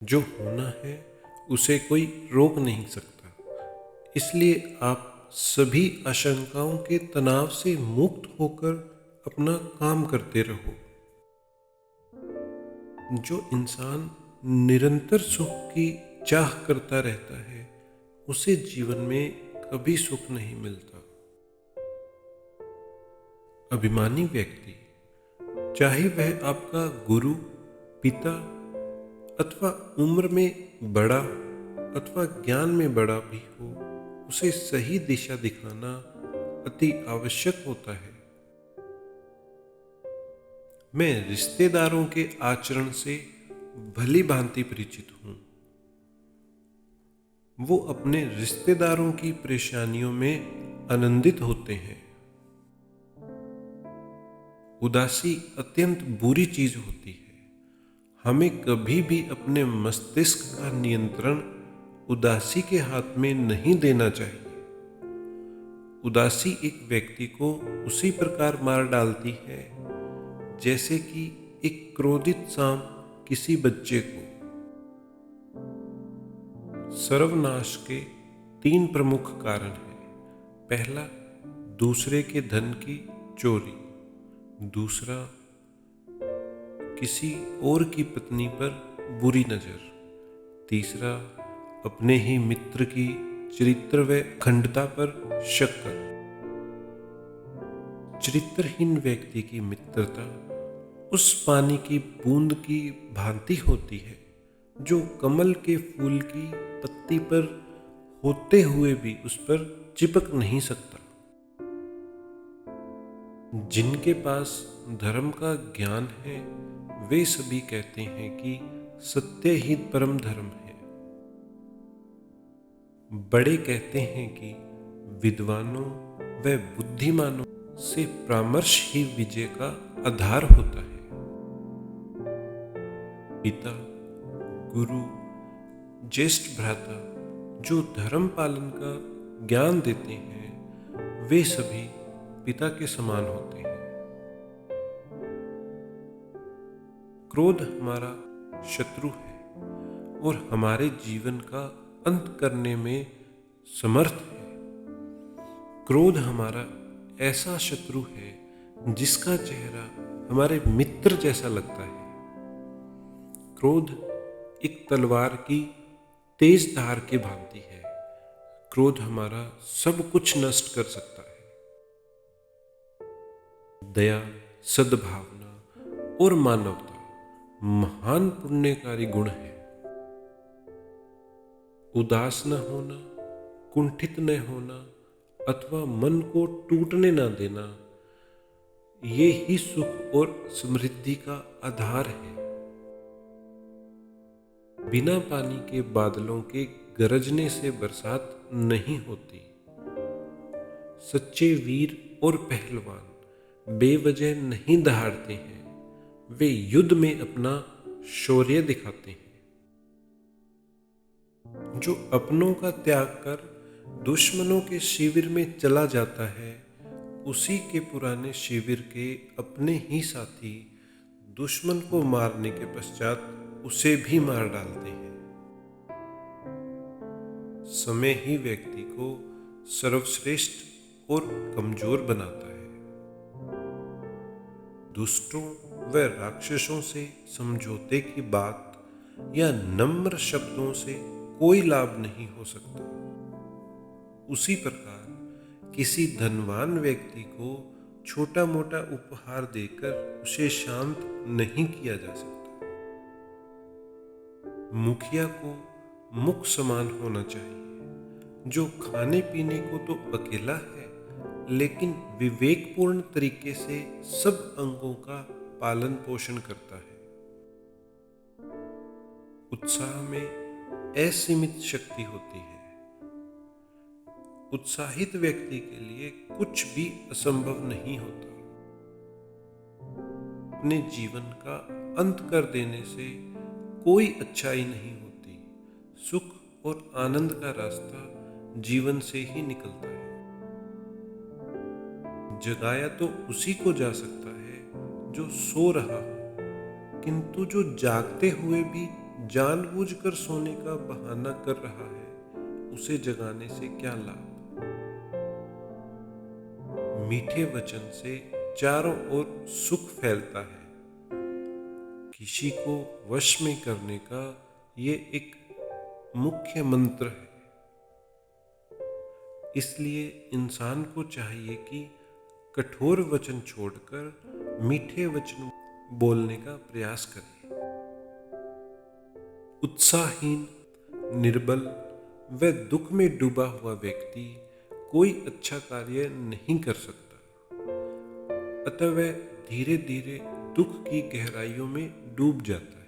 जो होना है उसे कोई रोक नहीं सकता। इसलिए आप सभी आशंकाओं के तनाव से मुक्त होकर अपना काम करते रहो। जो इंसान निरंतर सुख की चाह करता रहता है उसे जीवन में कभी सुख नहीं मिलता। अभिमानी व्यक्ति, चाहे वह आपका गुरु, पिता अथवा उम्र में बड़ा अथवा ज्ञान में बड़ा भी हो, उसे सही दिशा दिखाना अति आवश्यक होता है। मैं रिश्तेदारों के आचरण से भली भांति परिचित हूँ। वो अपने रिश्तेदारों की परेशानियों में आनंदित होते हैं। उदासी अत्यंत बुरी चीज होती है। हमें कभी भी अपने मस्तिष्क का नियंत्रण उदासी के हाथ में नहीं देना चाहिए। उदासी एक व्यक्ति को उसी प्रकार मार डालती है जैसे कि एक क्रोधित सांप किसी बच्चे को। सर्वनाश के 3 प्रमुख कारण हैं। पहला, दूसरे के धन की चोरी। दूसरा, किसी और की पत्नी पर बुरी नजर। तीसरा, अपने ही मित्र की चरित्र व अखंडता पर शक कर। चरित्रहीन व्यक्ति की मित्रता उस पानी की बूंद की भांति होती है जो कमल के फूल की पत्ती पर होते हुए भी उस पर चिपक नहीं सकता। जिनके पास धर्म का ज्ञान है वे सभी कहते हैं कि सत्य ही परम धर्म है। बड़े कहते हैं कि विद्वानों व बुद्धिमानों से परामर्श ही विजय का आधार होता है। पिता, गुरु, ज्येष्ठ भ्राता जो धर्म पालन का ज्ञान देते हैं वे सभी पिता के समान होते हैं। क्रोध हमारा शत्रु है और हमारे जीवन का अंत करने में समर्थ है। क्रोध हमारा ऐसा शत्रु है जिसका चेहरा हमारे मित्र जैसा लगता है। क्रोध एक तलवार की तेज धार की भांति है। क्रोध हमारा सब कुछ नष्ट कर सकता है। दया, सद्भावना और मानवता महान पुण्यकारी गुण है। उदास न होना, कुंठित न होना अथवा मन को टूटने न देना, ये ही सुख और समृद्धि का आधार है। बिना पानी के बादलों के गरजने से बरसात नहीं होती। सच्चे वीर और पहलवान बेवजह नहीं दहाड़ते हैं, वे युद्ध में अपना शौर्य दिखाते हैं। जो अपनों का त्याग कर दुश्मनों के शिविर में चला जाता है, उसी के पुराने शिविर के अपने ही साथी दुश्मन को मारने के पश्चात उसे भी मार डालते हैं। समय ही व्यक्ति को सर्वश्रेष्ठ और कमजोर बनाता है। दुष्टों व राक्षसों से समझौते की बात या नम्र शब्दों से कोई लाभ नहीं हो सकता। उसी प्रकार किसी धनवान व्यक्ति को छोटा मोटा उपहार देकर उसे शांत नहीं किया जा सकता। मुखिया को मुख समान होना चाहिए, जो खाने पीने को तो अकेला है लेकिन विवेकपूर्ण तरीके से सब अंगों का पालन पोषण करता है। उत्साह में असीमित शक्ति होती है। उत्साहित व्यक्ति के लिए कुछ भी असंभव नहीं होता। अपने जीवन का अंत कर देने से कोई अच्छाई नहीं होती। सुख और आनंद का रास्ता जीवन से ही निकलता है। जगाया तो उसी को जा सकता है जो सो रहा हो, किंतु जो जागते हुए भी जानबूझकर सोने का बहाना कर रहा है, उसे जगाने से क्या लाभ। मीठे वचन से चारों ओर सुख फैलता है। किसी को वश में करने का ये एक मुख्य मंत्र है। इसलिए इंसान को चाहिए कि कठोर वचन छोड़कर मीठे वचन बोलने का प्रयास करे। उत्साहहीन, निर्बल व दुख में डूबा हुआ व्यक्ति कोई अच्छा कार्य नहीं कर सकता, अतः वह धीरे धीरे दुख की गहराइयों में डूब जाता है।